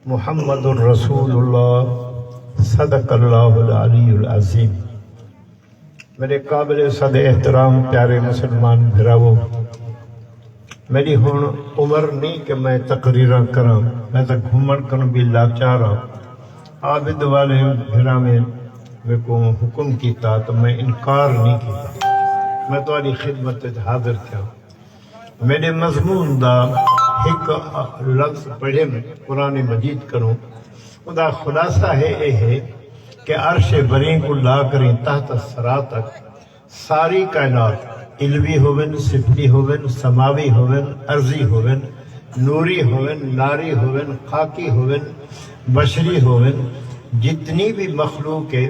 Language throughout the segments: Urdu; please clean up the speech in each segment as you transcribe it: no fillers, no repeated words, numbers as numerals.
محمد الرسول اللہ صدق اللہ العلی العظیم۔ میرے قابل صد احترام پیارے مسلمان بھراو، میری ہون عمر نہیں کہ میں تقریرہ کراں، میں تو گھومن کن بھی لاچار ہوں۔ عابد والے بھرا میں کو حکم کیتا تو میں انکار نہیں کیتا، میں تمہاری خدمت حاضر تھا۔ میرے مضمون دا ایک لفظ پڑھے میں قرآن مجید کروں، خدا خلاصہ ہے کہ عرش بریں کو لا کریں تحت سرا تک ساری کائنات علوی ہوون، صفتی ہوون، سماوی ہوون، ارضی ہوون، نوری ہوون، ناری ہوون، خاکی ہوون، بشری ہوون، جتنی بھی مخلوق ہے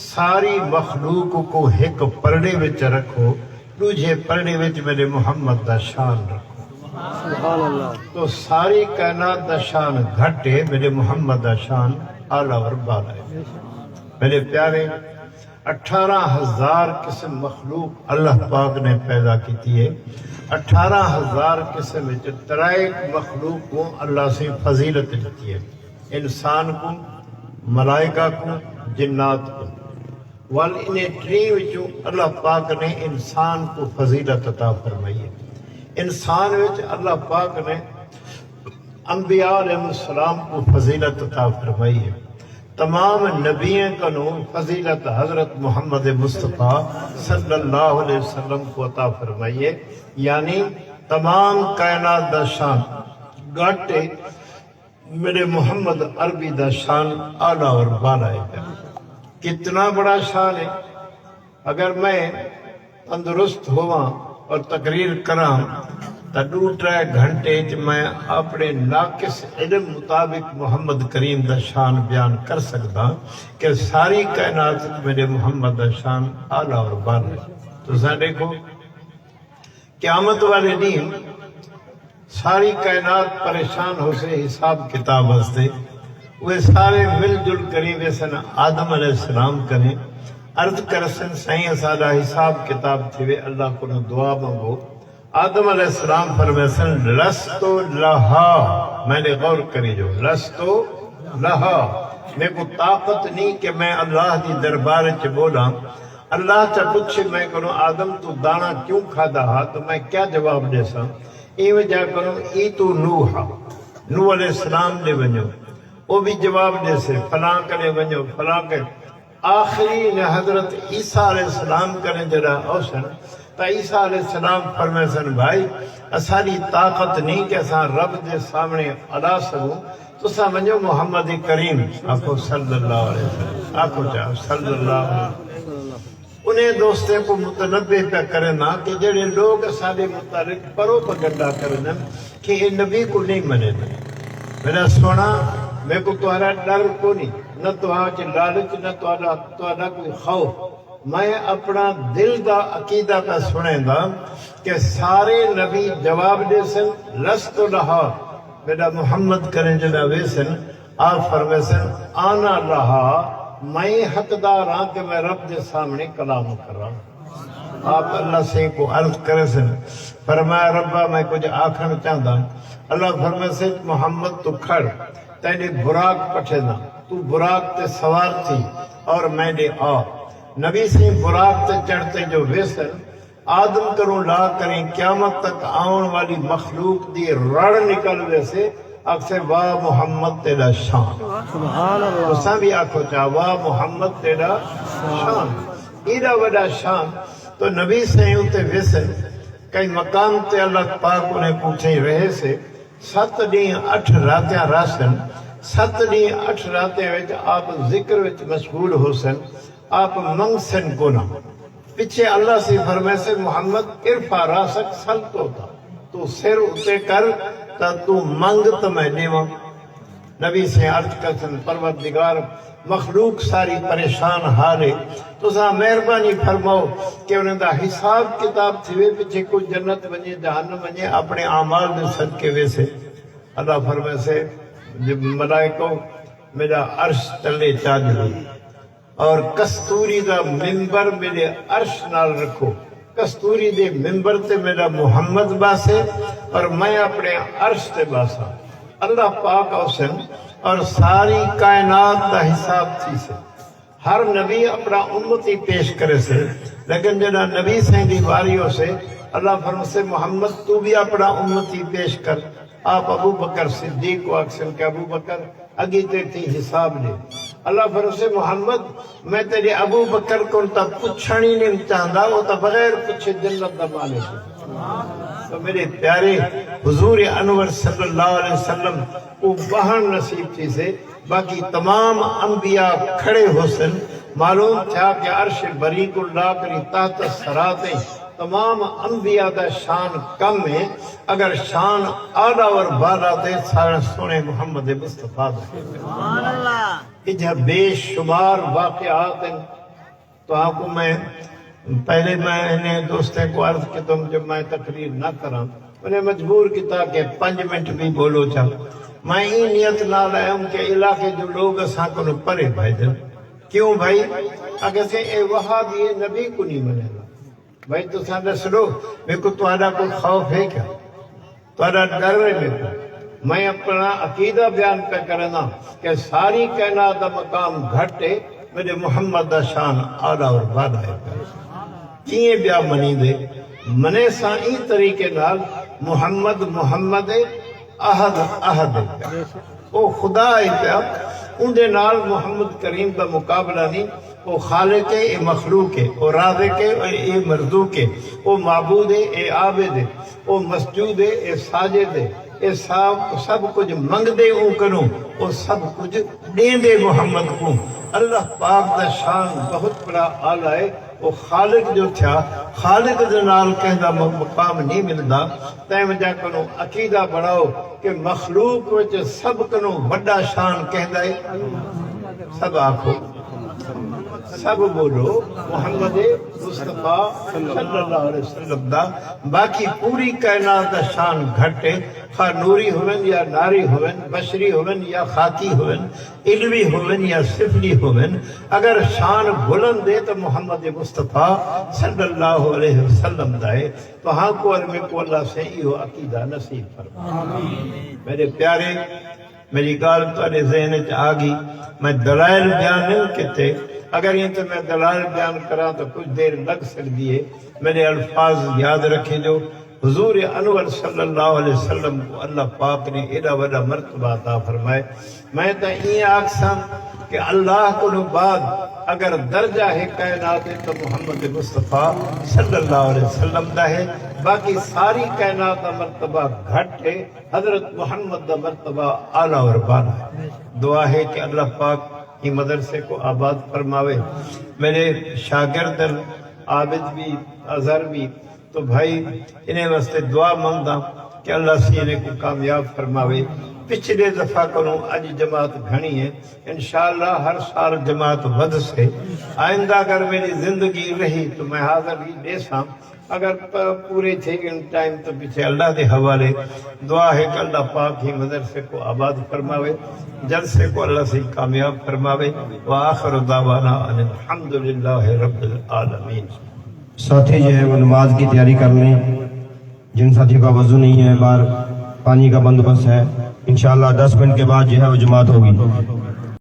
ساری مخلوق کو ایک پرڑے وچ رکھو، دوجھے پرڑے وچ میرے محمد دا شان رکھو، تو ساری کائنات دا شان گھٹے، میرے محمد دا شان اعلیٰ اور بالا ہے۔ میرے پیارے 18,000 قسم مخلوق اللہ پاک نے پیدا کیتی ہے۔ 18,000 قسم وچ ترائیک مخلوق کو اللہ سے فضیلت دیتی ہے، انسان کو، ملائکہ کو، جنات کو، وال انہیں ترین وچوں اللہ پاک نے انسان کو فضیلت عطا فرمائی ہے۔ انسان وچ اللہ پاک نے انبیاء علیہ السلام کو فضیلت عطا فرمائی ہے۔ تمام نبیوں کا نو فضیلت حضرت محمد مصطفیٰ صلی اللہ علیہ وسلم کو عطا فرمائی ہے، یعنی تمام کائنات دا شان گھٹے، میرے محمد عربی دا شان اعلیٰ اور بالا ہے۔ کتنا بڑا شان ہے، اگر میں تندرست ہوا اور تقریر کراں تا 2-3 گھنٹے میں اپنے ناقص علم مطابق محمد کریم دا شان بیان کر سکتا کہ ساری کائنات میرے محمد دا شان اعلیٰ اور بالا ہے۔ تو سا دیکھو قیامت والے دن ساری کائنات پریشان ہو سے حساب کتاب ہستے، وہ سارے مل جل کری ویسن آدم علیہ السلام کریں، عرض کرسن سائیں سادہ حساب کتاب تھے، اللہ کو دعا مانگو۔ آدم علیہ السلام فرمیسن لستو لہا، میں نے غور کری جو لستو لہا، میں کو طاقت نہیں کہ میں اللہ دی دربار چ بولا۔ اللہ چا پوچھے میں کروں آدم تو دانا کیوں کھادا ہا، تو میں کیا جواب دے سا؟ ای وجہ کروں ای تو نوحا، نوح علیہ السلام دے ونجو، وہ بھی جواب دے سے فلاں کرے ونجو فلاں کرے۔ آخری نے حضرت عیسیٰ علیہ السلام کرنے جڑا اوسن تا عیسیٰ علیہ السلام فرمیسن بھائی اساری طاقت نہیں کہ اساں رب دے سامنے ادا سکوں، تو سا ونجو محمد کریم آکھو صلی اللہ علیہ وسلم، آکھو چاہو صلی اللہ علیہ وسلم۔ انہیں دوستے کو متنبع پہ کرنا کہ جڑے لوگ اسارے متعلق پروپگنڈا کرنا کہ یہ نبی کو نہیں منے دے۔ میرا سونا میں کو تمہارا ڈر کو نہیں، نہ تمہارا لالچ، نہ تمہارا کوئی خوف، میں اپنا دل دا عقیدہ پہ سنے دا کہ سارے نبی جواب دے سن لست لہا، میرا محمد کریں جنا ویسن آپ فرمیسن آنا لہا، میں حقدار ہاں کہ میں رب دے سامنے کلام کراں۔ آپ اللہ سے کو عرض کرے سن، فرمایا ربا میں کچھ آکھن چاہتا، اللہ فرمائے سے محمد تو کھڑ، تینے براق پٹھنا، تو براق تے سوار تھی اور میں نے آ۔ نبی سے براق تے چڑھتے جو ویسن آدم کروں لا کریں قیامت تک آن والی مخلوق دی رڑ نکل ویسے اکثر واہ محمد تیرا شان، اساں بھی آکھو چاہ واہ محمد تیرا شان، ایڈا وڈا شان۔ تو نبی سے ہوتے ویسن کئی مقام تے اللہ پاک انہیں پوچھیں رہے سے 7 دن 8 راتیاں راسن، 7 دن 8 راتیاں وچ آپ ذکر وچ مشغول ہو سن، آپ منگ سن گنا پیچھے اللہ سے فرمائے سے محمد ارفع راسک سل تو تھا، تو سر اتے کر تا تو منگ تو میں دیواں۔ نبی سے عرض کرسن پروردگار مخلوق ساری پریشان حالے، تو سا مہربانی فرماؤ کہ انہیں دا حساب کتاب تھوے پیچھے کوئی جنت بنی جہنم بنی اپنے اعمال دے صدقے ویسے۔ اللہ فرمائے سے ملائکو میرا عرش تلے چاج ہوئی اور کستوری دا ممبر میرے عرش نال رکھو، کستوری دے ممبر تے میرا محمد باسے اور میں اپنے عرش تے باسا۔ اللہ پاک اوسن اور ساری کائنات دا حساب تھی سے ہر نبی اپنا امتی پیش کرے سے لیکن جنا نبی سے دی واریوں سے اللہ فرم سے محمد تو بھی اپنا امتی پیش کر آپ ابو بکر صدیق کو اکسن کہ ابو بکر اگی تے تھی حساب لے اللہ فرم سے محمد میں تیرے ابو بکر کو تا پچھانی نہیں چاہتا وہ تا بغیر پچھے جنت دا مالک ہے تو میرے پیارے حضور انور صلی اللہ علیہ وسلم کو بہن نصیب تھی سے باقی تمام انبیاء کھڑے ہو سن معلوم تھا کہ عرش بریک اللہ کری تحت سراتیں تمام انبیاء دا شان کم ہے اگر شان آدھا اور بالا دے سارے سونے محمد مصطفیٰ دا اجھا بے شمار واقعات ہیں تو آپ کو میں پہلے میں نے دوستیں کو عرض کہ تم جب میں تقریر نہ کرا انہیں مجبور کیتا کہ 5 منٹ بھی بولو چاہ میں ہی نیت نہ لائے ہوں کہ علاقے جو لوگ اساں کو پرے بھائی دن کیوں بھائی اگر سے اے وہابی نبی کو نہیں منے گا بھائی تو ساندہ سنو میرے کو تمہارا کوئی خوف ہے کیا تمہارا ڈر ہے میرے کو میں اپنا عقیدہ بیان پہ کرنا کہ ساری کائنات دا مقام گھٹے میرے محمد دا شان آلہ اور بالا ہے کیے بیا منی دے منے سائیں طریقے نال محمد محمد احد احد او خدا ہے پیا ان دے نال محمد کریم دا مقابلہ نہیں او خالق ہے اے مخلوق ہے او رازق ہے اے مرزوق ہے او معبود ہے اے عابد ہے او مسجود ہے اے ساجد ہے اے سب کچھ منگ دے او کنو او سب کچھ دین دے محمد کو اللہ پاک دا شان بہت بڑا آلہ ہے وہ خالق جو تھا خالق دنال کہندہ مقام نہیں ملدا تیم جا کنو عقیدہ بڑھاؤ کہ مخلوق وچ سب کنو بڑا شان کہندہ ہے سب آکھو سب بولو محمد مصطفیٰ صلی اللہ علیہ وسلم دا باقی پوری کائنات دا شان گھٹے خواہ نوری ہوئن یا ناری ہوئن بشری ہوئن یا خاکی ہوئن علوی ہوئن یا صفلی ہوئن اگر شان بلند دے تو محمد مصطفیٰ صلی اللہ علیہ وسلم دائے تو ہاں کو علم کو اللہ سے ایو عقیدہ نصیب فرما میرے پیارے میری گال تارے ذہن چ آگی میں دلائل بیان نہیں کہتے اگر یہ تو میں دلائل بیان کرا تو کچھ دیر لگ سکتی ہے میرے الفاظ یاد رکھیں جو حضور انور صلی اللہ علیہ وسلم کو اللہ پاک نے ایڈا وڈا مرتبہ عطا فرمائے میں تو یہ آکساں کہ اللہ کو بعد اگر درجہ ہے کائنات تو محمد مصطفیٰ صلی اللہ علیہ وسلم دا ہے باقی ساری کائنات دا مرتبہ گھٹ ہے حضرت محمد دا مرتبہ اعلیٰ اور بالا ہے دعا ہے کہ اللہ پاک کی مدرسے کو آباد فرماوے میرے شاگرد عابد بھی اظہر بھی تو بھائی انہیں واسطے دعا مانگا کہ اللہ سینے کو کامیاب فرماوے پچھلے دفعہ کنوں آج جماعت گھنی ہے انشاءاللہ ہر سال جماعت ود سے آئندہ اگر میری زندگی رہی تو میں حاضر ہی دے ساں اگر پورے تھے گئے ٹائم تو پیچھے اللہ دے حوالے دعا ہے کہ اللہ پاک ہی مدرسے کو آباد فرماوے جلسے کو اللہ سے کامیاب فرماوے وآخر دعوانا ان الحمدللہ رب العالمین ساتھی جو ہے وہ نماز کی تیاری کر لیں جن ساتھیوں کا وضو نہیں ہے باہر پانی کا بندوبست ہے انشاءاللہ 10 منٹ کے بعد جو ہے وہ جماعت ہوگی